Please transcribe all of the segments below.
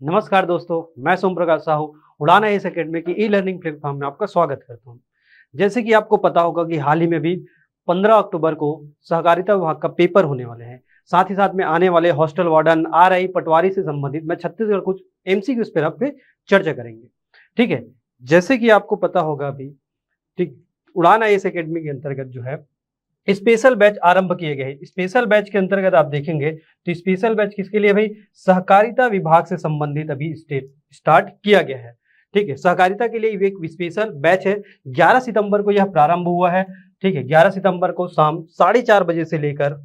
नमस्कार दोस्तों, मैं सोम प्रकाश साहू उड़ान आईएएस अकेडमी की ई लर्निंग प्लेटफॉर्म में आपका स्वागत करता हूं। जैसे कि आपको पता होगा कि हाल ही में भी 15 अक्टूबर को सहकारिता विभाग का पेपर होने वाले हैं। साथ ही साथ में आने वाले हॉस्टल वार्डन, आरआई, पटवारी से संबंधित मैं छत्तीसगढ़ कुछ एमसीक्यूज पर आप पे चर्चा करेंगे। ठीक है, जैसे कि आपको पता होगा अभी, ठीक, उड़ान आईएएस अकेडमी के अंतर्गत जो है स्पेशल बैच आरंभ किए गए हैं। स्पेशल बैच के अंतर्गत आप देखेंगे तो स्पेशल बैच किसके लिए भाई? सहकारिता विभाग से संबंधित अभी स्टार्ट किया गया है। ठीक है, सहकारिता के लिए एक स्पेशल बैच है। 11 सितंबर को यह प्रारंभ हुआ है। ठीक है, 11 सितंबर को शाम 4:30 बजे से लेकर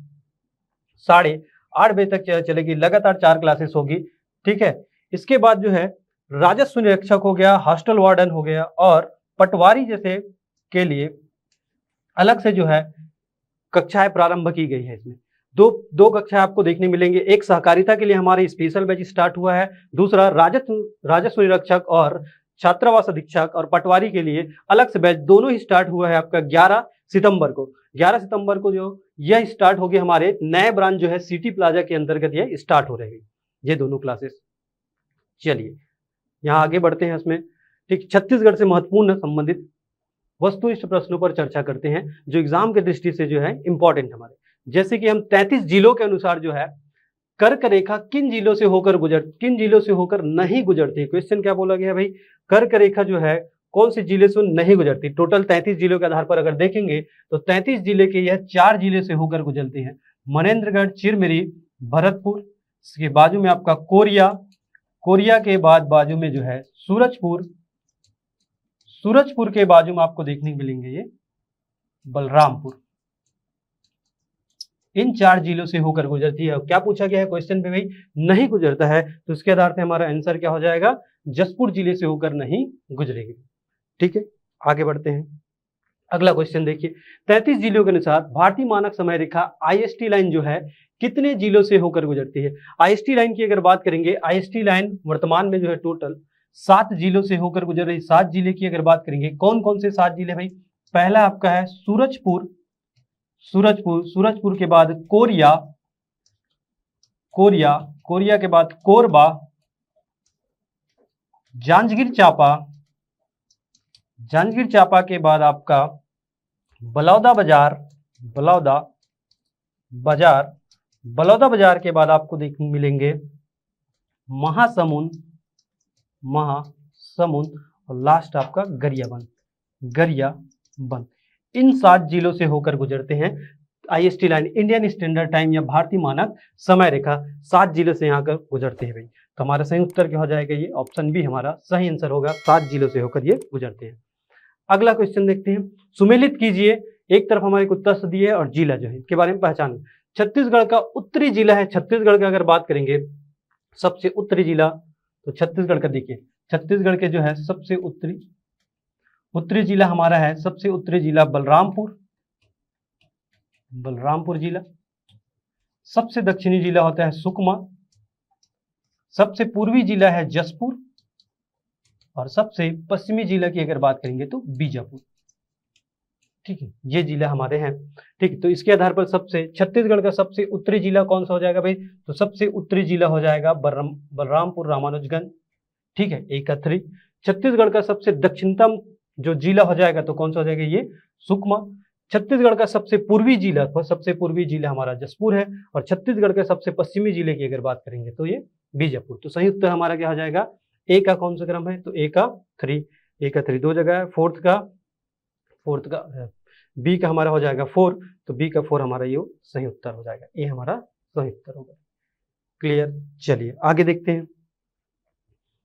8:30 बजे तक चलेगी। लगातार 4 क्लासेस होगी। ठीक है, इसके बाद जो है राजस्व निरीक्षक हो गया, हॉस्टल वार्डन हो गया और पटवारी जैसे के लिए अलग से जो है कक्षाएं प्रारंभ की गई है। इसमें दो कक्षाएं आपको देखने मिलेंगे। एक सहकारिता के लिए हमारे स्पेशल बैच स्टार्ट हुआ है, दूसरा राजस्व निरीक्षक और छात्रावास अधीक्षक और पटवारी के लिए अलग से बैच दोनों ही स्टार्ट हुआ है आपका 11 सितंबर को। 11 सितंबर को जो यह स्टार्ट होगी हमारे नए ब्रांच जो है सिटी प्लाजा के अंतर्गत यह स्टार्ट हो रही है, ये दोनों क्लासेस। चलिए यहाँ आगे बढ़ते हैं इसमें। ठीक, छत्तीसगढ़ से महत्वपूर्ण संबंधित वस्तुनिष्ठ प्रश्नों पर चर्चा करते हैं जो एग्जाम की दृष्टि से जो है इंपॉर्टेंट हमारे। जैसे कि हम 33 जिलों के अनुसार जो है कर्क रेखा किन जिलों से होकर नहीं गुजरती। क्वेश्चन क्या बोला गया भाई? कर्क रेखा जो है कौन से जिले से नहीं गुजरती। टोटल 33 जिलों के आधार पर अगर देखेंगे तो 33 जिले के यह 4 जिले से होकर गुजरते हैं। मनेन्द्रगढ़, चिरमिरी, भरतपुर, इसके बाजू में आपका कोरिया के बाद बाजू में जो है सूरजपुर के बाजू में आपको देखने को मिलेंगे ये बलरामपुर। इन 4 जिलों से होकर गुजरती है। क्या पूछा गया है क्वेश्चन पे भाई? नहीं गुजरता है, तो इसके आधार से हमारा आंसर क्या हो जाएगा? जसपुर जिले से होकर नहीं गुजरेगी। ठीक है, आगे बढ़ते हैं। अगला क्वेश्चन देखिए, 33 जिलों के अनुसार भारतीय मानक समय रेखा आईएसटी लाइन जो है कितने जिलों से होकर गुजरती है? आईएसटी लाइन की अगर बात करेंगे, आईएसटी लाइन वर्तमान में जो है टोटल 7 जिलों से होकर गुजर रही। 7 जिले की अगर बात करेंगे, कौन कौन से 7 जिले भाई? पहला आपका है सूरजपुर के बाद कोरिया के बाद कोरबा, जांजगीर चांपा के बाद आपका बलौदा बाजार के बाद आपको देखने मिलेंगे महासमुंद और लास्ट आपका गरियाबंद। इन 7 जिलों से होकर गुजरते हैं IST line, Indian standard time या भारतीय मानक समय रेखा। 7 जिलों से यहाँ कर गुजरते हैं भाई। तो हमारा सही उत्तर क्या हो जाएगा? ये ऑप्शन बी हमारा सही आंसर होगा। 7 जिलों से होकर ये गुजरते हैं। अगला क्वेश्चन देखते हैं, सुमेलित कीजिए। एक तरफ हमारे को तस्थ दिए और जिला जो है इसके बारे में पहचान। छत्तीसगढ़ का उत्तरी जिला है। छत्तीसगढ़ का अगर बात करेंगे सबसे उत्तरी जिला, तो छत्तीसगढ़ का देखिए, छत्तीसगढ़ के जो है सबसे उत्तरी जिला हमारा है, सबसे उत्तरी जिला बलरामपुर जिला। सबसे दक्षिणी जिला होता है सुकमा, सबसे पूर्वी जिला है जसपुर और सबसे पश्चिमी जिला की अगर बात करेंगे तो बीजापुर। ठीक है, ये जिला हमारे हैं। ठीक है, तो इसके आधार पर छत्तीसगढ़ का सबसे उत्तरी जिला कौन सा हो जाएगा भाई? तो सबसे उत्तरी जिला हो जाएगा बलरामपुर रामानुजगंज। ठीक है, 1 छत्तीसगढ़ का सबसे दक्षिणतम जो जिला हो जाएगा तो कौन सा हो जाएगा? ये सुकमा। छत्तीसगढ़ का सबसे पूर्वी जिला हमारा जसपुर है और छत्तीसगढ़ के सबसे पश्चिमी जिले की अगर बात करेंगे तो ये बीजापुर। तो सही उत्तर हमारा क्या हो जाएगा? ए का कौन सा क्रम है? तो ए का 3 दो जगह है। फोर्थ का बी का हमारा हो जाएगा 4, तो बी का 4 हमारा ये सही उत्तर हो जाएगा। ए हमारा सही उत्तर होगा। क्लियर? चलिए आगे देखते हैं।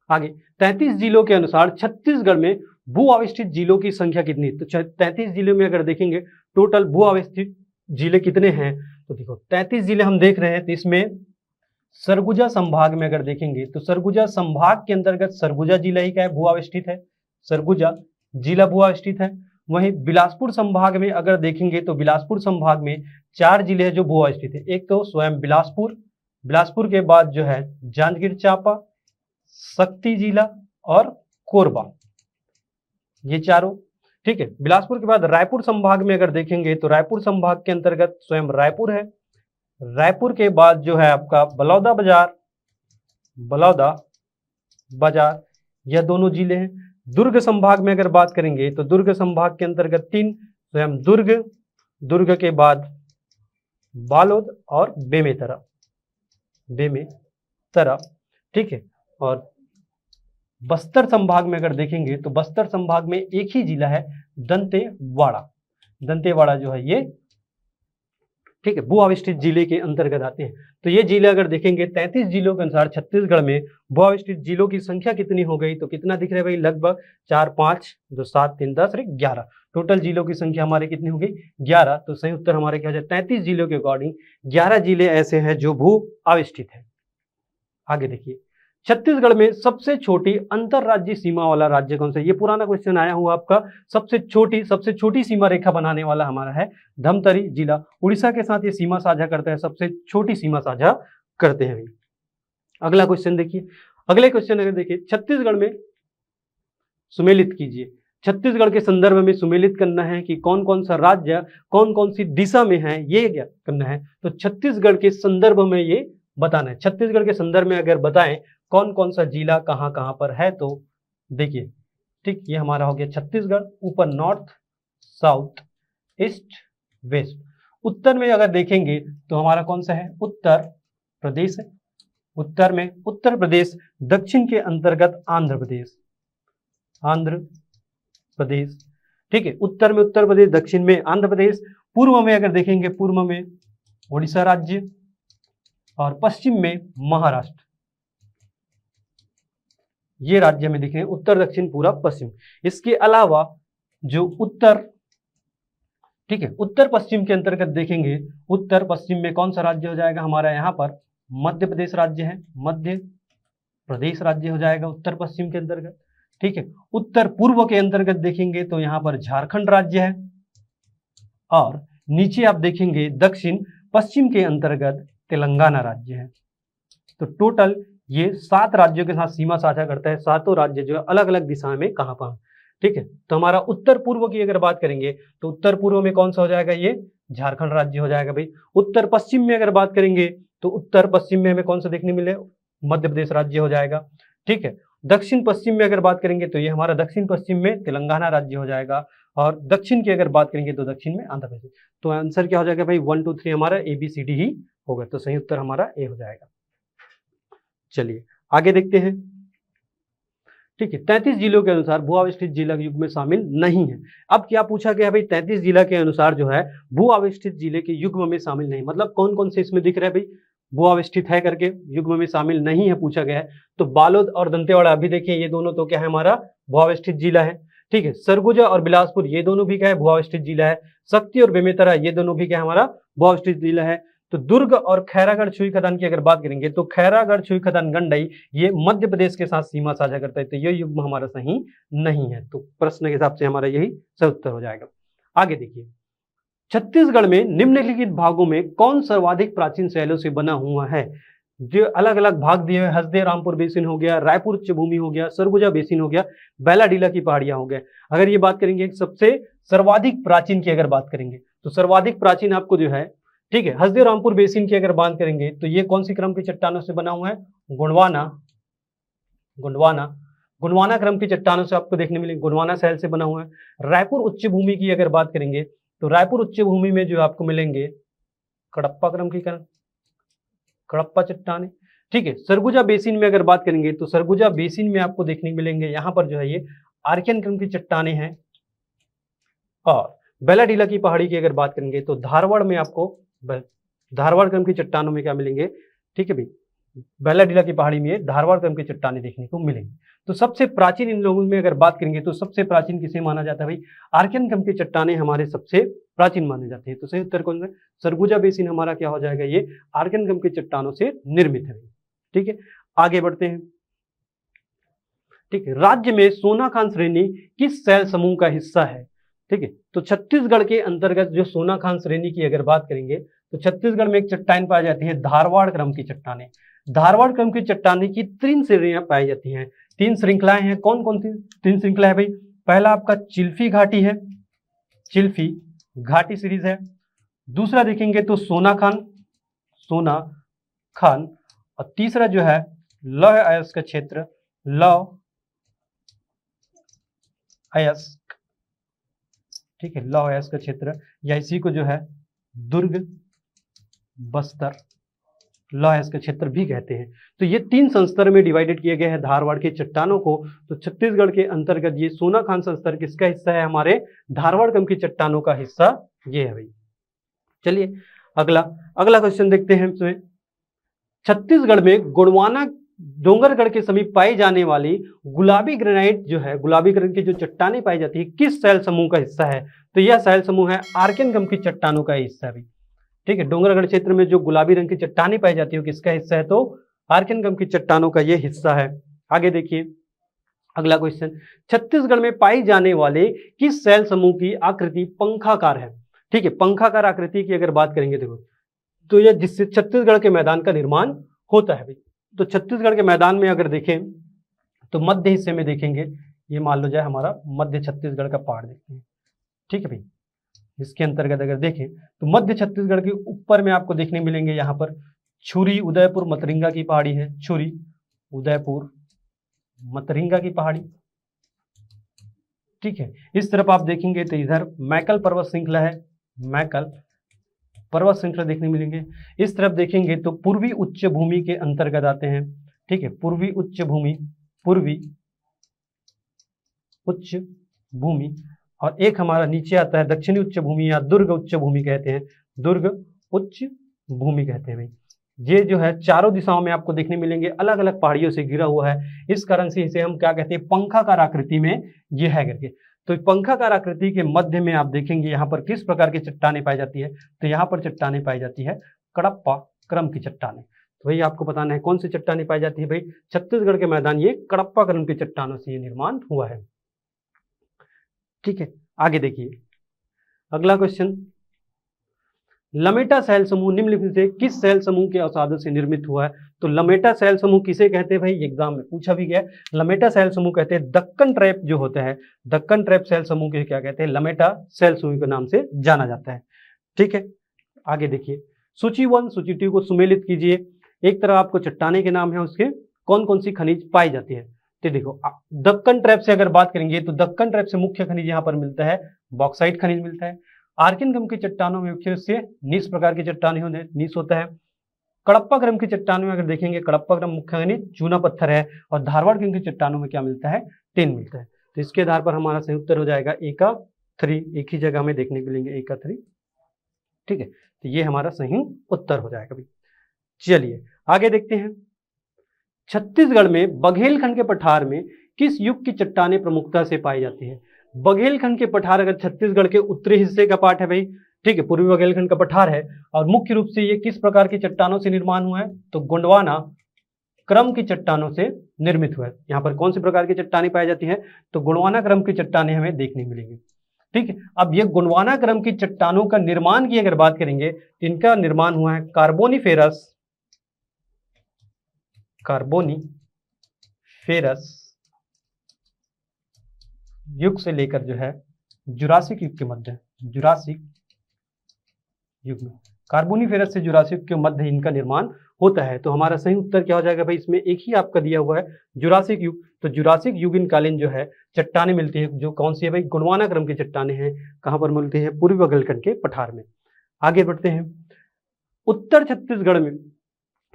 आगे 33 जिलों के अनुसार छत्तीसगढ़ में भू अवस्थित जिलों की संख्या कितनी? तो 33 जिलों में अगर देखेंगे टोटल भू अवस्थित जिले कितने हैं? तो देखो 33 जिले हम देख रहे हैं, तो इसमें सरगुजा संभाग में अगर देखेंगे तो सरगुजा संभाग के अंतर्गत सरगुजा जिला ही क्या है? भू अवस्थित है। सरगुजा जिला भू अवस्थित है। वहीं बिलासपुर संभाग में अगर देखेंगे तो बिलासपुर संभाग में 4 जिले हैं जो भू अवस्थित है। एक तो स्वयं बिलासपुर के बाद जो है जांजगीर चांपा, शक्ति जिला और कोरबा, ये चारों। ठीक है, बिलासपुर के बाद रायपुर संभाग में अगर देखेंगे तो रायपुर संभाग के अंतर्गत स्वयं रायपुर है। रायपुर के बाद जो है आपका बलौदा बाजार, यह दोनों जिले हैं। दुर्ग संभाग में अगर बात करेंगे तो दुर्ग संभाग के अंतर्गत 3 स्वयं दुर्ग, दुर्ग के बाद बालोद और बेमेतरा, बेमेतरा, ठीक है। और बस्तर संभाग में अगर देखेंगे तो बस्तर संभाग में एक ही जिला है, दंतेवाड़ा, दंतेवाड़ा जो है ये, ठीक है, भू अविष्ठित जिले के अंतर्गत आते हैं। तो ये जिले अगर देखेंगे 33 जिलों के अनुसार छत्तीसगढ़ में भू अविष्ठित जिलों की संख्या कितनी हो गई, तो कितना दिख रहा है भाई, लगभग 4, 5, 2, 7, 3, 10 और 11 टोटल जिलों की संख्या हमारी कितनी हो गई, 11। तो सही उत्तर हमारे क्या हो जाए, 33 जिलों के अकॉर्डिंग 11 जिले ऐसे हैं जो भू अविष्ठित है। आगे देखिए, छत्तीसगढ़ में सबसे छोटी अंतरराज्यीय सीमा वाला राज्य कौन सा है? ये पुराना क्वेश्चन आया हुआ आपका। सबसे छोटी सीमा रेखा बनाने वाला हमारा है धमतरी जिला, उड़ीसा के साथ ये सीमा साझा करता है, सबसे छोटी सीमा साझा करते हैं। अगला क्वेश्चन देखिए, अगले क्वेश्चन अगर देखिए, छत्तीसगढ़ में सुमेलित कीजिए। छत्तीसगढ़ के संदर्भ में सुमेलित करना है कि कौन कौन सा राज्य कौन कौन सी दिशा में है, ये क्या करना है। तो छत्तीसगढ़ के संदर्भ में ये बताना है। छत्तीसगढ़ के संदर्भ में अगर बताएं कौन कौन सा जिला कहाँ कहाँ पर है, तो देखिए, ठीक, ये हमारा हो गया छत्तीसगढ़। ऊपर नॉर्थ, साउथ, ईस्ट, वेस्ट। उत्तर में अगर देखेंगे तो हमारा कौन सा है, उत्तर प्रदेश है। उत्तर में उत्तर प्रदेश, दक्षिण के अंतर्गत आंध्र प्रदेश, आंध्र प्रदेश, ठीक है। उत्तर में उत्तर प्रदेश, दक्षिण में आंध्र प्रदेश। पूर्व में अगर देखेंगे, पूर्व में उड़ीसा राज्य और पश्चिम में महाराष्ट्र, ये राज्य में देखें, उत्तर दक्षिण पूर्व पश्चिम। इसके अलावा जो उत्तर, ठीक है, उत्तर पश्चिम के अंतर्गत देखेंगे, उत्तर पश्चिम में कौन सा राज्य हो जाएगा हमारा, यहाँ पर मध्य प्रदेश राज्य है, मध्य प्रदेश राज्य हो जाएगा उत्तर पश्चिम के अंतर्गत, ठीक है। उत्तर पूर्व के अंतर्गत देखेंगे तो यहाँ पर झारखंड राज्य है, और नीचे आप देखेंगे दक्षिण पश्चिम के अंतर्गत तेलंगाना राज्य है। तो टोटल ये 7 राज्यों के साथ सीमा साझा करता है। 7 राज्य जो अलग अलग दिशा में कहाँ पर, ठीक है। तो हमारा उत्तर पूर्व की अगर बात करेंगे तो उत्तर पूर्व में कौन सा हो जाएगा, ये झारखंड राज्य हो जाएगा भाई। उत्तर पश्चिम में अगर बात करेंगे तो उत्तर पश्चिम में हमें कौन सा देखने मिले, मध्य प्रदेश राज्य हो जाएगा, ठीक है। दक्षिण पश्चिम में अगर बात करेंगे तो ये हमारा दक्षिण पश्चिम में तेलंगाना राज्य हो जाएगा, और दक्षिण की अगर बात करेंगे तो दक्षिण में आंध्र प्रदेश। तो आंसर क्या हो जाएगा भाई, 1, 2, 3 हमारा ABCD ही होगा। तो सही उत्तर हमारा ए हो जाएगा। चलिए आगे देखते हैं, ठीक है। 33 जिलों के अनुसार भू अविष्ठित जिला के युग में शामिल नहीं है। अब क्या पूछा गया भाई, 33 जिला के अनुसार जो है भू अविष्ठित जिले के युग्म में शामिल नहीं, मतलब कौन कौन से इसमें दिख रहा है भाई, भू अविष्ठित है करके युग्म में शामिल नहीं है पूछा गया है। तो बालोद और दंतेवाड़ा, अभी देखिए ये दोनों तो क्या है, हमारा भू अविष्ठित जिला है, ठीक है। सरगुजा और बिलासपुर ये दोनों भी क्या है, भू अविष्ठित जिला है। शक्ति और बेमेतरा ये दोनों भी क्या है, हमारा भू अविष्ठित जिला है। तो दुर्ग और खैरागढ़ छुई खदान की अगर बात करेंगे तो खैरागढ़ छुई खदान गंडई ये मध्य प्रदेश के साथ सीमा साझा करता है, तो ये युग्म हमारा सही नहीं है। तो प्रश्न के हिसाब से हमारा यही सही उत्तर हो जाएगा। आगे देखिए, छत्तीसगढ़ में निम्नलिखित भागों में कौन सर्वाधिक प्राचीन शैलों से बना हुआ है। जो अलग अलग भाग दिए हुए, हसदे रामपुर बेसिन हो गया, रायपुर उच्च भूमि हो गया, सरगुजा बेसिन हो गया, बैलाडीला की पहाड़ियां हो गया। अगर ये बात करेंगे सबसे सर्वाधिक प्राचीन की अगर बात करेंगे तो सर्वाधिक प्राचीन आपको जो है, ठीक है, हसदे रामपुर बेसिन की अगर बात करेंगे तो ये कौन सी क्रम की चट्टानों से बना हुआ है, गुणवाना क्रम की चट्टानों से आपको देखने मिलेंगे, गुणवाना शैल से बना हुआ है। रायपुर उच्च भूमि की अगर बात करेंगे तो रायपुर उच्च भूमि में जो आपको मिलेंगे कडप्पा क्रम की कडप्पा चट्टाने, ठीक है। सरगुजा बेसिन में अगर बात करेंगे तो सरगुजा बेसिन में आपको देखने मिलेंगे यहाँ पर जो है ये आर्कियन क्रम की चट्टाने हैं। और बैलाडीला की पहाड़ी की अगर बात करेंगे तो धारवाड़ में आपको धारवाड़ क्रम की चट्टानों में क्या मिलेंगे, ठीक है भाई, बैलाडीला की पहाड़ी में धारवाड़ क्रम की चट्टाने देखने को मिलेंगी। तो सबसे प्राचीन इन लोगों में अगर बात करेंगे तो सबसे प्राचीन किसे माना जाता है भाई, आर्कियन क्रम की चट्टाने हमारे सबसे प्राचीन माने जाते हैं। तो सही उत्तर कौन सा, सरगुजा बेसिन हमारा क्या हो जाएगा, ये आर्कियन क्रम की चट्टानों से निर्मित है, ठीक है। आगे बढ़ते हैं, ठीक है। राज्य में सोनाखान श्रेणी किस शैल समूह का हिस्सा है, ठीक है। तो छत्तीसगढ़ के अंतर्गत जो सोनाखान श्रेणी की अगर बात करेंगे तो छत्तीसगढ़ में एक चट्टान पाई जाती है धारवाड़ क्रम की चट्टाने। धारवाड़ क्रम की चट्टाने की 3 श्रेणियां पाई जाती हैं, 3 श्रृंखलाएं हैं। कौन कौन सी 3 श्रृंखला है भाई, पहला आपका चिल्फी घाटी है, चिल्फी घाटी सीरीज है। दूसरा देखेंगे तो सोना खान, और तीसरा जो है लौह अयस्क क्षेत्र लौ अयस्क, ठीक है, लौ अयस्क का क्षेत्र, या इसी को जो है दुर्ग बस्तर लौ अयस्क का क्षेत्र भी कहते हैं। तो ये 3 संस्तर में डिवाइडेड किए गए हैं धारवाड़ की चट्टानों को। तो छत्तीसगढ़ के अंतर्गत ये सोनाखान संस्तर किसका हिस्सा है? हमारे धारवाड़ क्रम की चट्टानों का हिस्सा ये है भाई। चलिए अगला क्वेश्चन देखते हैं इसमें। छत्तीसगढ़ में गोंडवाना डोंगरगढ़ के समीप पाई जाने वाली गुलाबी ग्रेनाइट जो है, गुलाबी रंग की जो चट्टानें पाई जाती है, किस शैल समूह का हिस्सा है? तो यह शैल समूह है आर्कियन क्रम की चट्टानों का हिस्सा भी। ठीक है, डोंगरगढ़ क्षेत्र में जो गुलाबी रंग की चट्टानें पाई जाती है किसका हिस्सा है? तो आर्कियन क्रम की चट्टानों का यह हिस्सा है। आगे देखिए अगला क्वेश्चन, छत्तीसगढ़ में पाई जाने वाले किस शैल समूह की आकृति पंखाकार है? ठीक है, पंखाकार आकृति की अगर बात करेंगे देखो, तो यह जिससे छत्तीसगढ़ के मैदान का निर्माण होता है भाई। तो छत्तीसगढ़ के मैदान में अगर देखें तो मध्य हिस्से में देखेंगे, ये मान लो जाए हमारा मध्य छत्तीसगढ़ का पहाड़ देखते हैं। ठीक है भाई, इसके अंतर्गत अगर देखें तो मध्य छत्तीसगढ़ के ऊपर में आपको देखने मिलेंगे यहाँ पर छुरी उदयपुर मतरिंगा की पहाड़ी है, छुरी उदयपुर मतरिंगा की पहाड़ी। ठीक है, इस तरफ आप देखेंगे तो इधर मैकल पर्वत श्रृंखला है, मैकल पर्वत श्रृंखला देखने मिलेंगे। इस तरफ देखेंगे तो पूर्वी उच्च भूमि के अंतर्गत आते हैं। ठीक है, पूर्वी उच्च भूमि, और एक हमारा नीचे आता है दक्षिणी उच्च भूमि या दुर्ग उच्च भूमि कहते हैं, दुर्ग उच्च भूमि कहते हैं भाई। ये जो है चारों दिशाओं में आपको देखने मिलेंगे, अलग अलग पहाड़ियों से घिरा हुआ है। इस कारण से इसे हम क्या कहते हैं? पंखाकार आकृति में ये है करके। तो पंखाकार आकृति के मध्य में आप देखेंगे यहाँ पर किस प्रकार की चट्टानें पाई जाती है? तो यहाँ पर चट्टानें पाई जाती है कडप्पा क्रम की चट्टानें। तो भाई आपको बताना है कौन सी चट्टानें पाई जाती है भाई? छत्तीसगढ़ के मैदान ये कडप्पा क्रम की चट्टानों से ये निर्माण हुआ है। ठीक है, आगे देखिए अगला क्वेश्चन, लमेटा शैल समूह निम्नलिखित से किस शैल समूह के अवसादों से निर्मित हुआ है? तो लमेटा शैल समूह किसे कहते हैं भाई? एग्जाम में पूछा भी गया। लमेटा शैल समूह कहते हैं दक्कन ट्रैप जो होता है, दक्कन ट्रैप शैल समूह के क्या कहते हैं? लमेटा शैल समूह के नाम से जाना जाता है। ठीक है, आगे देखिए सूची 1 सूची 2 को सुमेलित कीजिए। एक तरफ आपको चट्टाने के नाम है, उसके कौन कौन सी खनिज पाई जाती है? तो देखो दक्कन ट्रैप से अगर बात करेंगे तो दक्कन ट्रैप से मुख्य खनिज यहाँ पर मिलता है बॉक्साइट खनिज मिलता है। आर्कियन क्रम की चट्टानों में मुख्य रूप से नीस प्रकार की चट्टानें नीस होता है। कडप्पा क्रम की चट्टानों में अगर देखेंगे कडप्पा क्रम मुख्य खनिज चूना पत्थर है, और धारवाड़ क्रम की चट्टानों में क्या मिलता है? टिन मिलता है। तो इसके आधार पर हमारा सही उत्तर हो जाएगा ए का 3, एक ही जगह हमें देखने को मिलेंगे ए का 3। ठीक है, तो ये हमारा सही उत्तर हो जाएगा भाई। चलिए आगे देखते हैं, छत्तीसगढ़ में बघेलखंड के पठार में किस युग की चट्टानें प्रमुखता से पाई जाती है? बघेलखंड के पठार अगर छत्तीसगढ़ के उत्तरी हिस्से का पार्ट है भाई। ठीक है, पूर्वी बघेलखंड का पठार है, और मुख्य रूप से ये किस प्रकार की चट्टानों से निर्माण हुआ है? तो गोंडवाना क्रम की चट्टानों से निर्मित हुआ है। यहाँ पर कौन सी प्रकार की चट्टानें पाई जाती है? तो गोंडवाना क्रम की चट्टानें हमें देखने मिलेंगी। ठीक है, अब ये गोंडवाना क्रम की चट्टानों का निर्माण की अगर बात करेंगे तो इनका निर्माण हुआ है कार्बोनीफेरस युग से लेकर जो है जुरासिक युग के मध्य, जुरासिक युग में, कार्बोनीफेरस से जुरासिक युग के मध्य इनका निर्माण होता है। तो हमारा सही उत्तर क्या हो जाएगा भाई? इसमें एक ही आपका दिया हुआ है जुरासिक युग। तो जुरासिक युगीन कालीन जो है चट्टानें मिलती है, जो कौन सी है भाई? गोंडवाना क्रम की चट्टानें हैं। कहां पर मिलती है? पूर्वी बघेलखंड के पठार में। आगे बढ़ते हैं, उत्तर छत्तीसगढ़ में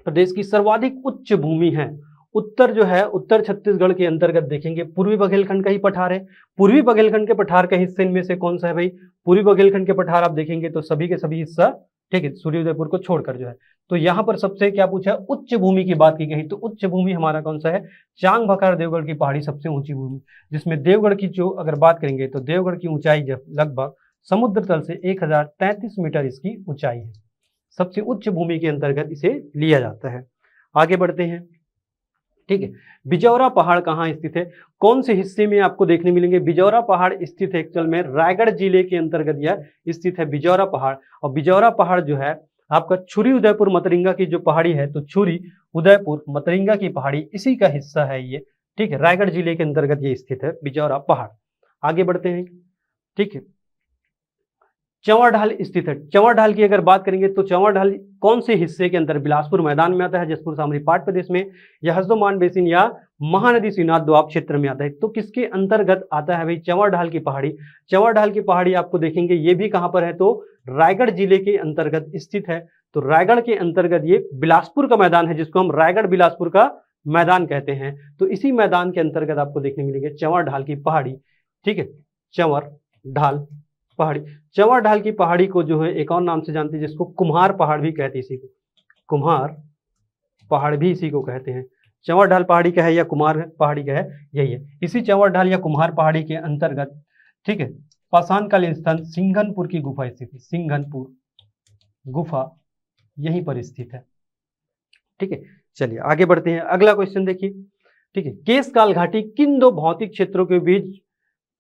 प्रदेश की सर्वाधिक उच्च भूमि है। उत्तर जो है उत्तर छत्तीसगढ़ के अंतर्गत देखेंगे पूर्वी बघेलखंड का ही पठार है। पूर्वी बघेलखंड के पठार का हिस्से इनमें से कौन सा है भाई? पूर्वी बघेलखंड के पठार आप देखेंगे तो सभी के सभी हिस्सा, ठीक है, सूर्योदयपुर को छोड़कर जो है। तो यहाँ पर सबसे क्या पूछा? उच्च भूमि की बात की गई। तो उच्च भूमि हमारा कौन सा है? चांग भखार देवगढ़ की पहाड़ी सबसे ऊंची भूमि, जिसमें देवगढ़ की जो अगर बात करेंगे तो देवगढ़ की ऊंचाई लगभग समुद्र तल से 1033 मीटर इसकी ऊंचाई है। सबसे उच्च भूमि के अंतर्गत इसे लिया जाता है। आगे बढ़ते हैं, ठीक है, बिजौरा पहाड़ कहाँ स्थित है? कौन से हिस्से में आपको देखने मिलेंगे? बिजौरा पहाड़ स्थित है एक्चुअल में रायगढ़ जिले के अंतर्गत यह स्थित है बिजौरा पहाड़। और बिजौरा पहाड़ जो है आपका छुरी उदयपुर मतरिंगा की जो पहाड़ी है, तो छुरी उदयपुर मतरिंगा की पहाड़ी इसी का हिस्सा है ये। ठीक है, रायगढ़ जिले के अंतर्गत ये स्थित है बिजौरा पहाड़। आगे बढ़ते हैं, ठीक है, चंवर ढाल स्थित है। चंवर ढाल की अगर बात करेंगे तो चंवर ढाल कौन से हिस्से के अंदर, बिलासपुर मैदान में आता है, जसपुर सामरी पाट प्रदेश में, या हसदोमान बेसिन या महानदी शिवनाथ दोआब क्षेत्र में आता है। तो किसके अंतर्गत आता है भाई चंवर ढाल की पहाड़ी? चंवर ढाल की पहाड़ी आपको देखेंगे ये भी कहां पर है, तो रायगढ़ जिले के अंतर्गत स्थित है। तो रायगढ़ के अंतर्गत ये बिलासपुर का मैदान है, जिसको हम रायगढ़ बिलासपुर का मैदान कहते हैं। तो इसी मैदान के अंतर्गत आपको देखने मिलेंगे चंवर ढाल की पहाड़ी। ठीक है, चंवर ढाल पहाड़ी। चंवर ढाल की पहाड़ी को जो है एक और नाम से जानते हैं, जिसको कुम्हार पहाड़ भी कहते हैं। इसी को कुम्हार पहाड़ भी इसी को कहते हैं। चंवर ढाल पहाड़ी का है या कुम्हार पहाड़ी का है, यही है। इसी चंवर ढाल या कुम्हार पहाड़ी के अंतर्गत, ठीक है, पाषाणकालीन स्थान सिंघनपुर की गुफा स्थित है। सिंघनपुर गुफा यहीं पर स्थित है। ठीक है, चलिए आगे बढ़ते हैं। अगला क्वेश्चन देखिए। ठीक है, केशकाल घाटी किन दो भौतिक क्षेत्रों के बीच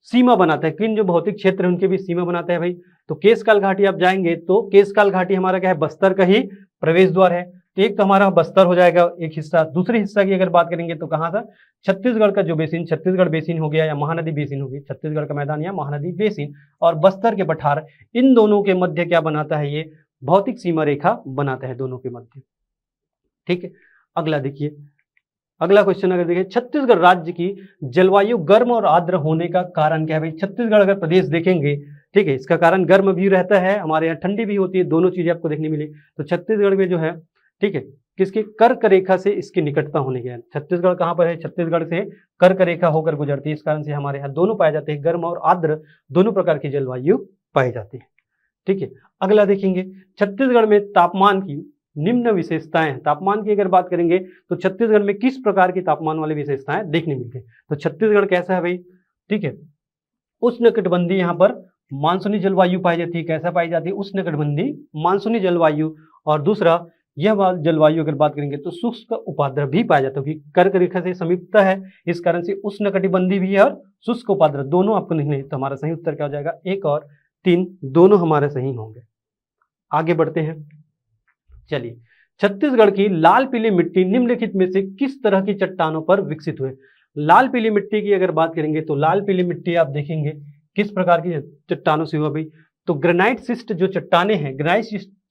सीमा बनाता है? किन जो भौतिक क्षेत्र है उनके बीच सीमा बनाता है भाई? तो केशकाल घाटी आप जाएंगे तो केशकाल घाटी हमारा क्या है, बस्तर का ही प्रवेश द्वार है। तो एक तो हमारा बस्तर हो जाएगा एक हिस्सा। दूसरे हिस्सा की अगर बात करेंगे तो कहाँ था, छत्तीसगढ़ का जो बेसिन, छत्तीसगढ़ बेसिन हो गया या महानदी बेसिन होगी, छत्तीसगढ़ का मैदान या महानदी बेसिन, और बस्तर के पठार, इन दोनों के मध्य क्या बनाता है, ये भौतिक सीमा रेखा बनाता है दोनों के मध्य। ठीक है, अगला देखिए। अगला क्वेश्चन अगर देखिए, छत्तीसगढ़ राज्य की जलवायु गर्म और आर्द्र होने का कारण क्या है भाई? छत्तीसगढ़ अगर प्रदेश देखेंगे, ठीक है, इसका कारण गर्म भी रहता है, हमारे यहाँ ठंडी भी होती है, दोनों चीजें आपको देखने मिली। तो छत्तीसगढ़ में जो है, ठीक है, किसके कर्क रेखा से इसकी निकटता होने के, छत्तीसगढ़ कहाँ पर है, छत्तीसगढ़ से कर्क रेखा होकर गुजरती है। इस कारण से हमारे यहाँ दोनों पाए जाते हैं, गर्म और आर्द्र दोनों प्रकार की जलवायु पाई जाती है। ठीक है, अगला देखेंगे, छत्तीसगढ़ में तापमान की निम्न विशेषताएं। तापमान की अगर बात करेंगे तो छत्तीसगढ़ में किस प्रकार की तापमान वाली विशेषताएं देखने मिलती है? तो छत्तीसगढ़ कैसा है भाई? ठीक है, उष्णकटिबंधीय यहाँ पर मानसूनी जलवायु पाई जाती है। कैसा पाई जाती है? उष्णकटिबंधीय मानसूनी जलवायु। और दूसरा, यह जलवायु अगर बात करेंगे तो शुष्क उपाद्र भी पाया जाता है, क्योंकि कर्क रेखा से समीपता है, इस कारण से उष्णकटिबंधीय भी है और शुष्क उपाद्र दोनों आपको नहीं। तो हमारा सही उत्तर क्या हो जाएगा? 1 और 3 दोनों हमारे सही होंगे। आगे बढ़ते हैं। चलिए, छत्तीसगढ़ की लाल पीली मिट्टी निम्नलिखित में से किस तरह की चट्टानों पर विकसित हुए? लाल पीली मिट्टी की अगर बात करेंगे तो लाल पीली मिट्टी आप देखेंगे किस प्रकार की चट्टानों से हुआ भाई? तो ग्रेनाइट शिस्ट जो चट्टाने हैं, ग्रेनाइट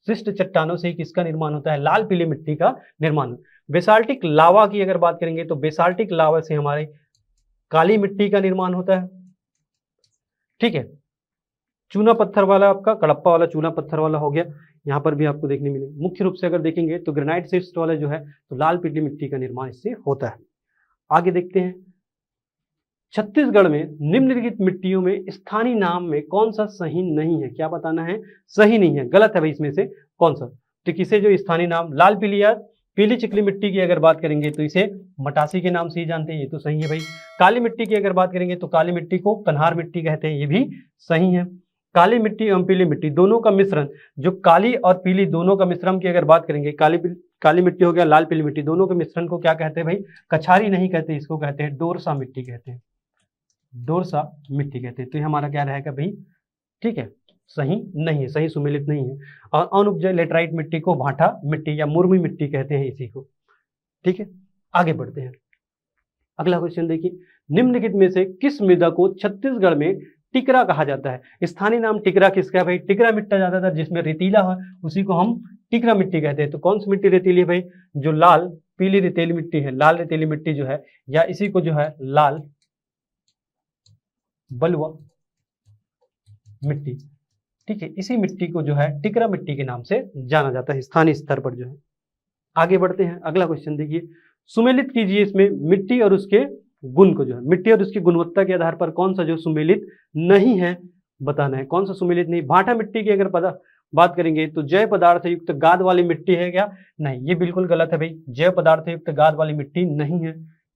शिस्ट चट्टानों से किसका निर्माण होता है? लाल पीली मिट्टी का निर्माण। बेसाल्टिक लावा की अगर बात करेंगे तो बेसाल्टिक लावा से हमारे काली मिट्टी का निर्माण होता है। ठीक है, चूना पत्थर वाला आपका कड़प्पा वाला चूना पत्थर वाला हो गया, यहाँ पर भी आपको देखने मिलेगा। मुख्य रूप से अगर देखेंगे तो ग्रेनाइट शिस्ट वाला जो है तो लाल पीली मिट्टी का निर्माण इससे होता है। आगे देखते हैं, छत्तीसगढ़ में निम्नलिखित मिट्टियों में स्थानीय नाम में कौन सा सही नहीं है? क्या बताना है? सही नहीं है, गलत है भाई, इसमें से कौन सा? तो किसे जो स्थानीय नाम, लाल पीली या पीली चिकली मिट्टी की अगर बात करेंगे तो इसे मटासी के नाम से ही जानते हैं, ये तो सही है भाई। काली मिट्टी की अगर बात करेंगे तो काली मिट्टी को कन्हार मिट्टी कहते हैं, ये भी सही है। काली मिट्टी एवं पीली मिट्टी दोनों का मिश्रण, जो काली और पीली दोनों का मिश्रण की अगर बात करेंगे, काली मिट्टी हो गया, लाल पीली मिट्टी, दोनों के मिश्रण को क्या कहते हैं भाई? कछारी नहीं कहते, इसको कहते हैं डोरसा मिट्टी कहते हैं, डोरसा मिट्टी कहते हैं। तो ये हमारा क्या रहेगा भाई? ठीक है, सही नहीं है, सही सुमेलित नहीं है। और अनुपजाऊ लेटराइट मिट्टी को भाटा मिट्टी या मुर्मी मिट्टी कहते हैं इसी को। ठीक है, आगे बढ़ते हैं। अगला क्वेश्चन देखिए, निम्नलिखित में से किस मृदा को छत्तीसगढ़ में टिकरा कहा जाता है? स्थानीय नाम टिकरा किसका है भाई? टिकरा मिट्टी ज्यादातर जिसमें रेतीला है उसी को हम टिकरा मिट्टी कहते हैं। तो कौन सी मिट्टी रेतीली है भाई? जो लाल पीली रेतीली मिट्टी है, लाल रेतीली मिट्टी जो है, या इसी को जो है लाल बलुआ मिट्टी। ठीक है, इसी मिट्टी को जो है टिकरा मिट्टी के नाम से जाना जाता है स्थानीय स्तर पर जो है। आगे बढ़ते हैं, अगला क्वेश्चन देखिए, सुमेलित कीजिए इसमें मिट्टी और उसके गुण को, जो है मिट्टी और उसकी गुणवत्ता के आधार पर कौन सा जो सुमेलित नहीं है बताना है। कौन सा सुमेलित नहीं? भाटा मिट्टी की अगर बात करेंगे तो जैव पदार्थ युक्त गाद वाली मिट्टी है क्या? नहीं, ये बिल्कुल गलत है भाई, जैव पदार्थ युक्त गाद वाली मिट्टी नहीं है।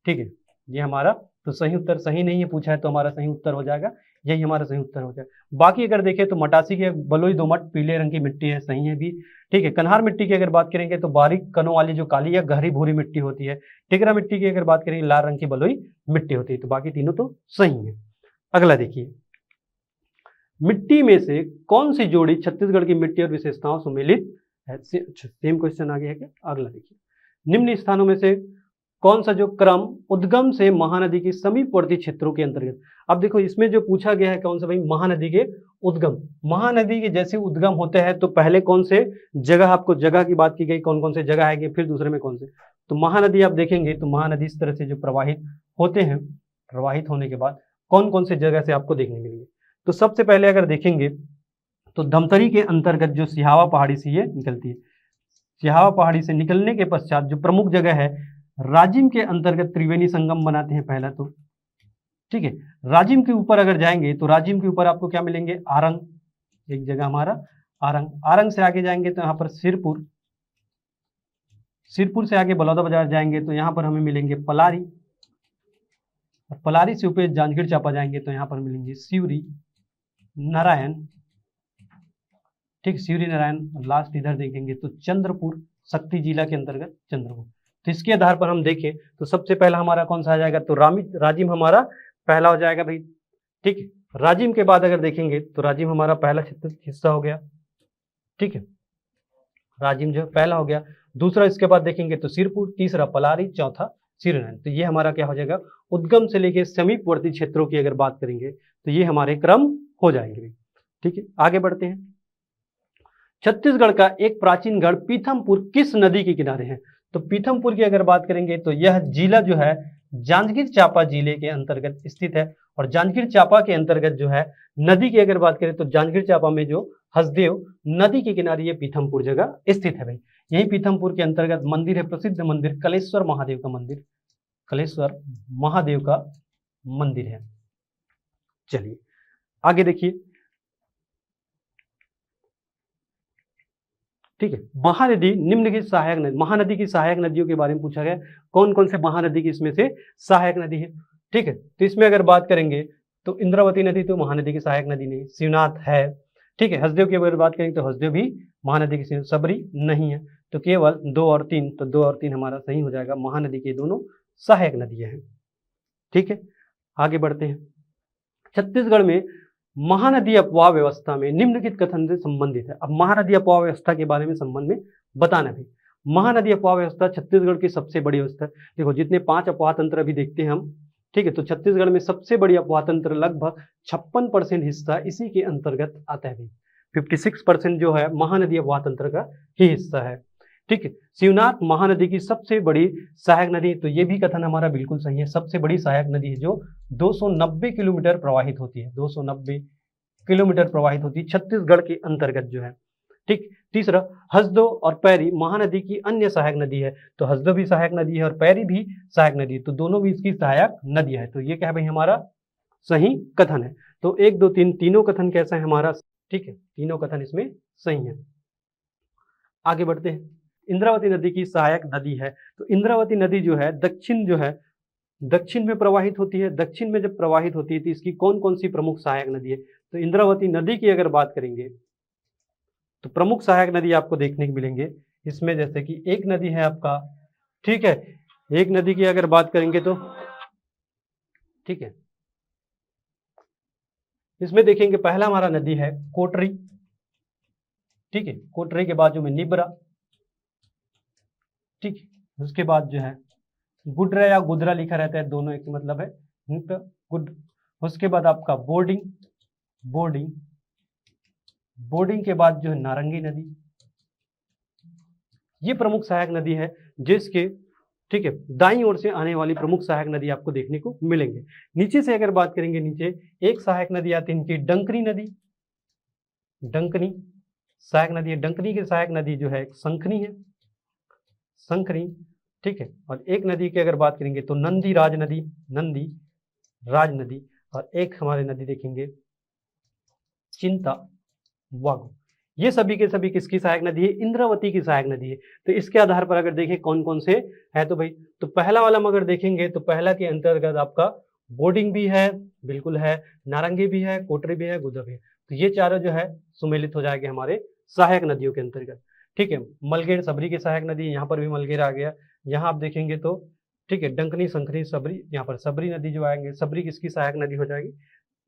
ठीक है, ये हमारा तो सही उत्तर सही नहीं है, पूछा है तो हमारा सही उत्तर हो जाएगा, यही हमारा सही उत्तर हो जाएगा। बाकी अगर देखें तो मटासी के बलुई दोमट पीले रंग की मिट्टी है, सही है भी। ठीक है, कन्हार मिट्टी की अगर बात करेंगे तो बारीक कणों वाली जो काली या गहरी भूरी मिट्टी होती है। टिकरा मिट्टी की अगर बात करेंगे लाल रंग की बलुई मिट्टी होती है। तो बाकी तीनों तो सही है। अगला देखिए, मिट्टी में से कौन सी जोड़ी छत्तीसगढ़ की मिट्टी और विशेषताओं सुमेलित है? सेम क्वेश्चन आ गया है क्या? अगला देखिए, निम्न स्थानों में से कौन सा जो क्रम उद्गम से महानदी की समीपवर्ती क्षेत्रों के अंतर्गत। अब देखो इसमें जो पूछा गया है कौन सा भाई? महानदी के उद्गम। महानदी के जैसे उद्गम होते हैं तो पहले कौन से जगह, आपको जगह की बात की गई, कौन कौन से जगह आएंगे, फिर दूसरे में कौन से। तो महानदी आप देखेंगे तो महानदी इस तरह से जो प्रवाहित होते हैं, प्रवाहित होने के बाद कौन कौन से जगह से आपको देखने मिलेंगे। तो सबसे पहले अगर देखेंगे तो धमतरी के अंतर्गत जो सिहावा पहाड़ी से ये निकलती है। सिहावा पहाड़ी से निकलने के पश्चात जो प्रमुख जगह है, राजिम के अंतर्गत त्रिवेणी संगम बनाते हैं पहला तो, ठीक है। राजिम के ऊपर अगर जाएंगे तो राजिम के ऊपर आपको क्या मिलेंगे, आरंग, एक जगह हमारा आरंग। आरंग से आगे जाएंगे तो यहाँ पर सिरपुर, सिरपुर से आगे बलौदाबाजार जाएंगे तो यहाँ पर हमें मिलेंगे पलारी, और पलारी से ऊपर जांजगीर चांपा जाएंगे तो यहाँ पर मिलेंगे सिवरी, नारायण, ठीक, सिवरी नारायण। लास्ट इधर देखेंगे तो चंद्रपुर, शक्ति जिला के अंतर्गत चंद्रपुर। तो इसके आधार पर हम देखें तो सबसे पहला हमारा कौन सा आ जाएगा, तो राजिम हमारा पहला हो जाएगा भाई, ठीक है। राजिम के बाद अगर देखेंगे तो राजिम हमारा पहला हिस्सा हो गया, ठीक है, राजिम जो पहला हो गया। दूसरा इसके बाद देखेंगे तो सिरपुर, तीसरा पलारी, चौथा सिरनारायण। तो ये हमारा क्या हो जाएगा, उद्गम से लेके समीपवर्ती क्षेत्रों की अगर बात करेंगे तो ये हमारे क्रम हो जाएंगे, ठीक है। आगे बढ़ते हैं। छत्तीसगढ़ का एक प्राचीन गढ़ पीथमपुर किस नदी के किनारे है। तो पीथमपुर की अगर बात करेंगे तो यह जिला जो है जांजगीर चांपा जिले के अंतर्गत स्थित है, और जांजगीर चांपा के अंतर्गत जो है नदी की अगर बात करें तो जांजगीर चांपा में जो हसदेव नदी के किनारे ये पीथमपुर जगह स्थित है भाई। यही पीथमपुर के अंतर्गत मंदिर है, प्रसिद्ध मंदिर कलेश्वर महादेव का मंदिर, कलेश्वर महादेव का मंदिर है। चलिए आगे देखिए, ठीक है। महानदी निम्नलिखित सहायक नदी, महानदी की सहायक नदियों के बारे में पूछा गया, कौन कौन से महानदी की इसमें से सहायक नदी है, ठीक है। तो इसमें अगर बात करेंगे तो इंद्रावती नदी तो महानदी की सहायक नदी नहीं, शिवनाथ है, ठीक है। हसदेव की अगर बात करेंगे तो हसदेव भी महानदी की, सबरी नहीं है। तो केवल 2 और 3, तो 2 और 3 हमारा सही हो जाएगा, महानदी के दोनों सहायक नदियां हैं, ठीक है। आगे बढ़ते हैं। छत्तीसगढ़ में महानदी अपवाह व्यवस्था में निम्नलिखित कथन से संबंधित है। अब महानदी अपवाह व्यवस्था के बारे में संबंध में बताना भी, महानदी अपवाह व्यवस्था छत्तीसगढ़ की सबसे बड़ी व्यवस्था है। देखो जितने 5 अपवाह तंत्र अभी देखते हैं हम, ठीक है, तो छत्तीसगढ़ में सबसे बड़ी अपवाह तंत्र लगभग 56% हिस्सा इसी के अंतर्गत आता है। 56% जो है महानदी अपवाह तंत्र का ही हिस्सा है, ठीक है। शिवनाथ महानदी की सबसे बड़ी सहायक नदी, तो ये भी कथन हमारा बिल्कुल सही है, सबसे बड़ी सहायक नदी है जो 290 किलोमीटर प्रवाहित होती है, 290 किलोमीटर प्रवाहित होती है छत्तीसगढ़ के अंतर्गत जो है, ठीक। तीसरा, हसदो और पैरी महानदी की अन्य सहायक नदी है, तो हसदो भी सहायक नदी है और पैरी भी सहायक नदी है, तो दोनों भी इसकी सहायक नदी है। तो ये क्या है भाई, हमारा सही कथन है। तो 1 2 3 तीनों कथन कैसा है हमारा, ठीक है, तीनों कथन इसमें सही है। आगे बढ़ते हैं। इंद्रावती नदी की सहायक नदी है, तो इंद्रावती नदी जो है दक्षिण में प्रवाहित होती है। दक्षिण में जब प्रवाहित होती है तो इसकी कौन कौन सी प्रमुख सहायक नदी है। तो इंद्रावती नदी की अगर बात करेंगे तो प्रमुख सहायक नदी आपको देखने को मिलेंगे इसमें, जैसे कि एक नदी है आपका, ठीक है, एक नदी की अगर बात करेंगे तो, ठीक है, इसमें देखेंगे पहला हमारा नदी है कोटरी, ठीक है, कोटरी के बाद जो में निबरा, ठीक है, उसके बाद जो है गुडरा या गुदरा लिखा रहता है, दोनों एक मतलब है गुड। उसके बाद आपका बोर्डिंग के बाद जो है नारंगी नदी, ये प्रमुख सहायक नदी है जिसके, ठीक है, दाईं ओर से आने वाली प्रमुख सहायक नदी आपको देखने को मिलेंगे। नीचे से अगर बात करेंगे, नीचे एक सहायक नदी आती है इनकी डंकनी नदी, डंकनी सहायक नदी है। डंकनी की सहायक नदी जो है शंखनी है, शंखनी, ठीक है। और एक नदी की अगर बात करेंगे तो नंदी राज नदी, और एक हमारे नदी देखेंगे चिंता वागु। ये सभी के सभी किसकी सहायक नदी है, इंद्रावती की सहायक नदी है। तो इसके आधार पर अगर देखें कौन कौन से है, तो भाई तो पहला वाला हम अगर देखेंगे तो पहला के अंतर्गत आपका बोर्डिंग भी है, बिल्कुल है, नारंगी भी है, कोटरी भी है, गुदा भी है। तो ये चारों जो है सुमेलित हो जाएंगे हमारे सहायक नदियों के अंतर्गत, ठीक है। मलगेर सबरी की सहायक नदी, यहाँ पर भी मलगेर आ गया। यहाँ आप देखेंगे तो, ठीक है, डंकनी, शंखनी, सबरी, यहाँ पर सबरी नदी जो आएंगे, सबरी किसकी सहायक नदी हो जाएगी,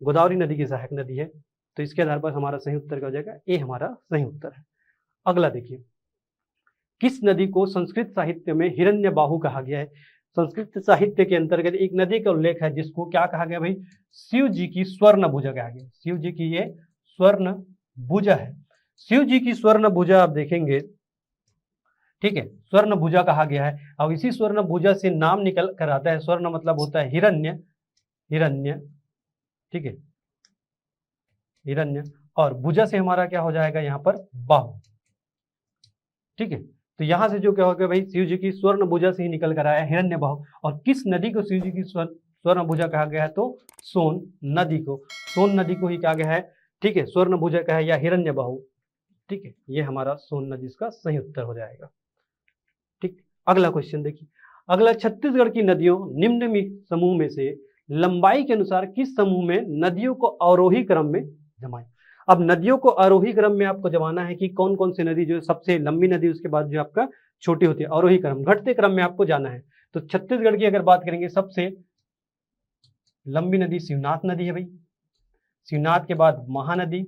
गोदावरी नदी की सहायक नदी है। तो इसके आधार पर हमारा सही उत्तर क्या हो जाएगा, ए हमारा सही उत्तर है। अगला देखिए, किस नदी को संस्कृत साहित्य में हिरण्यबाहु कहा गया है। संस्कृत साहित्य के अंतर्गत एक नदी का उल्लेख है जिसको क्या कहा गया भाई, शिव जी की स्वर्ण भुजा कहा गया। शिव जी की ये स्वर्ण भुजा है। शिव जी की स्वर्ण भुजा आप देखेंगे, ठीक है, स्वर्ण भुजा कहा गया है। अब इसी स्वर्ण भुजा से नाम निकल कर आता है, स्वर्ण मतलब होता है हिरण्य, हिरण्य, ठीक है, हिरण्य, और भुजा से हमारा क्या हो जाएगा यहाँ पर बाहु, ठीक है। तो यहां से जो क्या होगा भाई, शिव जी की स्वर्ण भुजा से ही निकल कर आया हिरण्य बाहु। और किस नदी को शिव जी की स्वर्ण भुजा कहा गया है, तो सोन नदी को, सोन नदी को ही कहा गया है, ठीक है, स्वर्ण भुजा कहा है या हिरण्य बाहु, ठीक है, ये हमारा सोन नदी इसका सही उत्तर हो जाएगा। ठीक, अगला क्वेश्चन देखिए, अगला, छत्तीसगढ़ की नदियों निम्न समूह में से लंबाई के अनुसार किस समूह में नदियों को अवरोही क्रम में जमाएं। अब नदियों को आरोही क्रम में आपको जमाना है कि कौन कौन सी नदी जो सबसे लंबी नदी उसके बाद जो आपका छोटी होती है, आरोही क्रम, घटते क्रम में आपको जाना है। तो छत्तीसगढ़ की अगर बात करेंगे, सबसे लंबी नदी शिवनाथ नदी है भाई, शिवनाथ के बाद महानदी,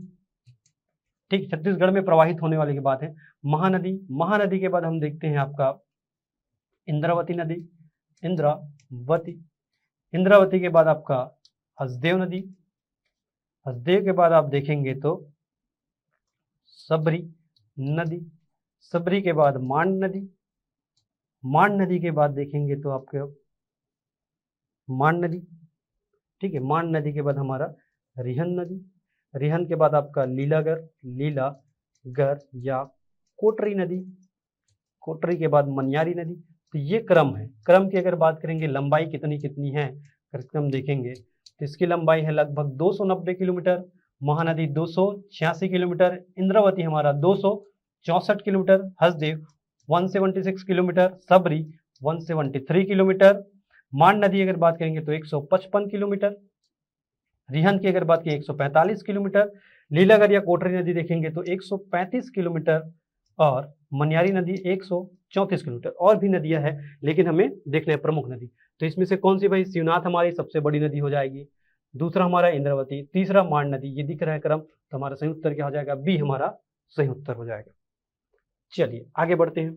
ठीक, छत्तीसगढ़ में प्रवाहित होने वाली की बात है, महानदी, महानदी के बाद हम देखते हैं आपका इंद्रावती नदी, इंद्रावती, इंद्रावती के बाद आपका हसदेव नदी, हसदेव के बाद आप देखेंगे तो सबरी नदी, सबरी के बाद मांड नदी, मांड नदी के बाद देखेंगे तो आपके मांड नदी, ठीक है, मांड नदी के बाद हमारा रिहन नदी, रिहन के बाद आपका लीलागर, लीलागर या कोटरी नदी, कोटरी के बाद मनियारी नदी। तो ये क्रम है, क्रम की अगर बात करेंगे लंबाई कितनी कितनी है, अगर हम देखेंगे तो इसकी लंबाई है लगभग 290 किलोमीटर, महानदी 286 किलोमीटर, इंद्रावती हमारा 264 किलोमीटर, हसदेव 176 किलोमीटर, सबरी 173 किलोमीटर, मांड नदी अगर बात करेंगे तो 155 किलोमीटर, रिहन की अगर बात की 145 किलोमीटर, लीलागर या कोटरी नदी देखेंगे तो 135 किलोमीटर, और मनियारी नदी 134 किलोमीटर। और भी नदियां हैं लेकिन हमें देखना है प्रमुख नदी। तो इसमें से कौन सी भाई, शिवनाथ हमारी सबसे बड़ी नदी हो जाएगी, दूसरा हमारा इंद्रावती, तीसरा मांड नदी, ये दिख रहा है क्रम, तो हमारा सही उत्तर क्या हो जाएगा, बी हमारा सही उत्तर हो जाएगा। चलिए आगे बढ़ते हैं,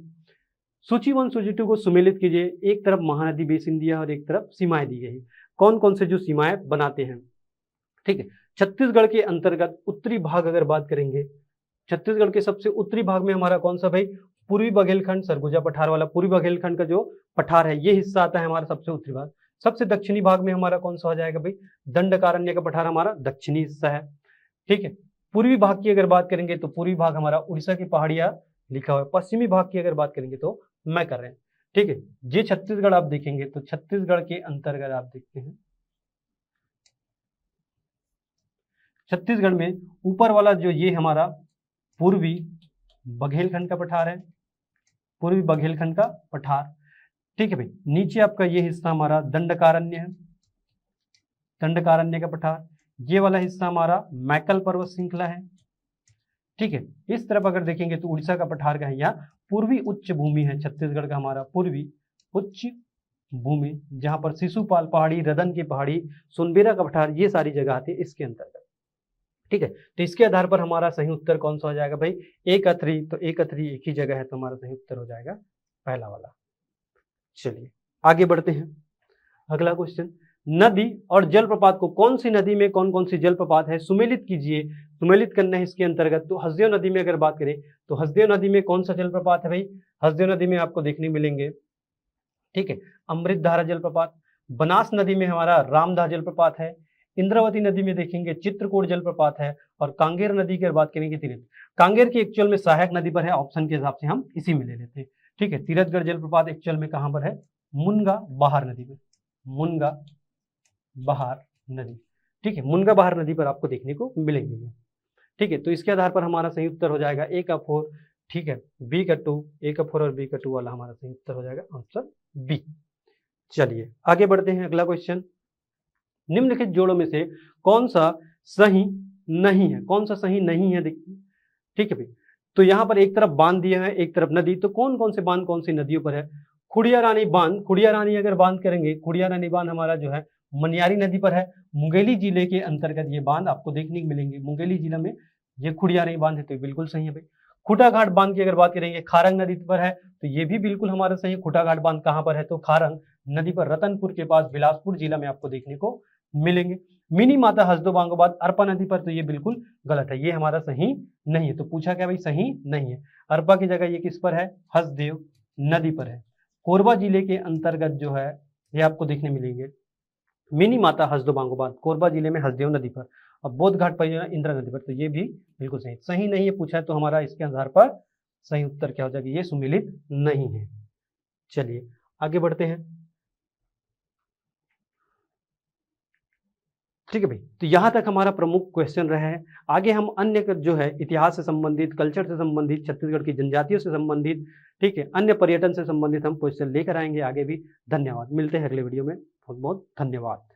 सूची 1 सूची 2 को सुमेलित कीजिए। एक तरफ महानदी बेसिन दिया और एक तरफ सीमाएं दी गई, कौन कौन से जो सीमाएं बनाते हैं, ठीक है। छत्तीसगढ़ के अंतर्गत उत्तरी भाग अगर बात करेंगे, छत्तीसगढ़ के सबसे उत्तरी भाग में हमारा कौन सा भाई, पूर्वी बघेलखंड, सरगुजा पठार वाला पूर्वी बघेलखंड का जो पठार है ये हिस्सा आता है हमारा सबसे उत्तरी भाग। सबसे दक्षिणी भाग में हमारा कौन सा हो जाएगा भाई, दंडकारण्य का पठार हमारा दक्षिणी हिस्सा है, ठीक है। पूर्वी भाग की अगर बात करेंगे तो पूर्वी भाग हमारा उड़ीसा की पहाड़ियां लिखा हुआ है। पश्चिमी भाग की अगर बात करेंगे तो मैं कर रहे हैं, ठीक है। ये छत्तीसगढ़ आप देखेंगे तो छत्तीसगढ़ के अंतर्गत आप देखते हैं, छत्तीसगढ़ में ऊपर वाला जो ये हमारा पूर्वी बघेलखंड का पठार है, पूर्वी बघेलखंड का पठार, ठीक है भाई। नीचे आपका ये हिस्सा हमारा दंडकारण्य है, दंडकारण्य का पठार, ये वाला हिस्सा हमारा मैकल पर्वत श्रृंखला है, ठीक है। इस तरफ अगर देखेंगे तो उड़ीसा का पठार का है, यहाँ पूर्वी उच्च भूमि है छत्तीसगढ़ का हमारा, पूर्वी उच्च भूमि, जहां पर शिशुपाल पहाड़ी, रदन की पहाड़ी, सोनबेरा का पठार, ये सारी जगह आती है इसके अंतर्गत, ठीक है। तो इसके आधार पर हमारा सही उत्तर कौन सा हो जाएगा भाई, एक अथरी, तो एक अथरी एक ही जगह है, तो हमारा सही उत्तर हो जाएगा पहला वाला। चलिए आगे बढ़ते हैं, अगला क्वेश्चन, नदी और जलप्रपात को, कौन सी नदी में कौन कौन सी जलप्रपात है सुमेलित कीजिए। सुमेलित करना है इसके अंतर्गत, तो हसदेव नदी में अगर बात करें तो हसदेव नदी में कौन सा जलप्रपात है भाई, हसदेव नदी में आपको देखने मिलेंगे, ठीक है, अमृतधारा जलप्रपात, बनास नदी में हमारा रामदाह जलप्रपात है, इंद्रावती नदी में देखेंगे चित्रकूट जलप्रपात है, और कांगेर नदी की बात करेंगे तीरथ, कांगेर की एक्चुअल में सहायक नदी पर है, ऑप्शन के हिसाब से हम इसी में ले लेते हैं, ठीक है। तीरथगढ़ जलप्रपात एक्चुअल में कहां पर है, मुनगा बहार नदी में, मुनगा बहार नदी, ठीक है, मुनगा बहार नदी पर आपको देखने को मिलेंगे ये, ठीक है। तो इसके आधार पर हमारा सही उत्तर हो जाएगा ए का 4, ठीक है, बी का 2, ए का 4 और बी का 2 वाला हमारा सही उत्तर हो जाएगा ऑप्शन बी। चलिए आगे बढ़ते हैं, अगला क्वेश्चन, निम्नलिखित जोड़ों में से कौन सा सही नहीं है, कौन सा सही नहीं है देखिए, ठीक है भाई। तो यहाँ पर एक तरफ बांध दिया है, एक तरफ नदी, तो कौन कौन से बांध कौन सी नदियों पर है, खुड़िया रानी बांध, खुड़िया रानी अगर बांध करेंगे, खुड़िया रानी बांध हमारा जो है मनियारी नदी पर है, मुंगेली जिले के अंतर्गत ये बांध आपको देखने को मिलेंगे, मुंगेली जिला में ये खुड़िया रानी बांध है, तो बिल्कुल सही है भाई। खुटाघाट बांध की अगर बात करेंगे खारंग नदी पर है, तो ये भी बिल्कुल हमारा सही है। खुटाघाट बांध कहाँ पर है, तो खारंग नदी पर रतनपुर के पास बिलासपुर जिला में आपको देखने को मिलेंगे। मिनी माता हसदो बांगोबाद अरपा नदी पर, तो ये बिल्कुल गलत है, ये हमारा सही नहीं है। तो पूछा क्या भाई, सही नहीं है। अरपा की जगह ये किस पर है, हसदेव नदी पर है। कोरबा जिले के अंतर्गत जो है ये आपको देखने मिलेंगे मिनी माता हसदो बांगोबाद, कोरबा जिले में हसदेव नदी पर, और बोध घाट परियोजना इंदिरा नदी पर, तो ये भी बिल्कुल सही नहीं है। पूछा है तो हमारा इसके आधार पर सही उत्तर क्या हो जाएगा, ये सुमेलित नहीं है। चलिए आगे बढ़ते हैं। ठीक है भाई, तो यहाँ तक हमारा प्रमुख क्वेश्चन रहा है। आगे हम अन्य जो है इतिहास से संबंधित, कल्चर से संबंधित, छत्तीसगढ़ की जनजातियों से संबंधित, ठीक है, अन्य पर्यटन से संबंधित हम क्वेश्चन लेकर आएंगे आगे भी। धन्यवाद, मिलते हैं अगले वीडियो में। बहुत बहुत धन्यवाद।